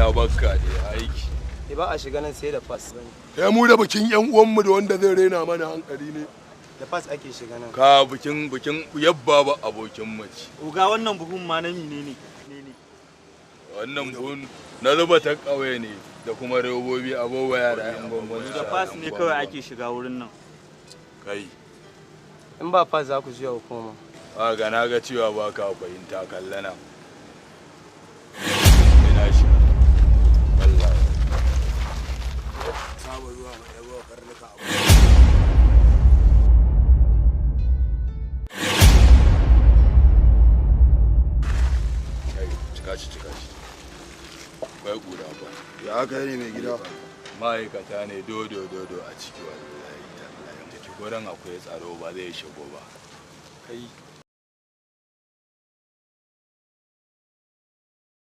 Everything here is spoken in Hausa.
na bakka da aiki. Ba a shiga nan sai da pass. Mu da bikin yan uwanmu da wanda zai rena mana hankali ne. Da pass ake shiga nan. Ka bikin yabba ba abokin mace. Uga wannan buhun ma na mine ne. Wannan buhun na zuba ta ƙauye ne da kuma robobi abubuwa da yan gwangwani. Da pass ne kawai ake shiga wurin nan. Kai. In ba pass za ku je hukuma. Ga na ga cewa ba ka fahimta kallana. Ina shi. Wallahi. Saba zuwa mai yabo karnuka abu. Cika shi. Bai ƙura ba. Ya aka yi ne mai gida? Ma'aikata ne dodo a ciki wallahi. Gurin akwai tsaro ba zai shigo ba. Kai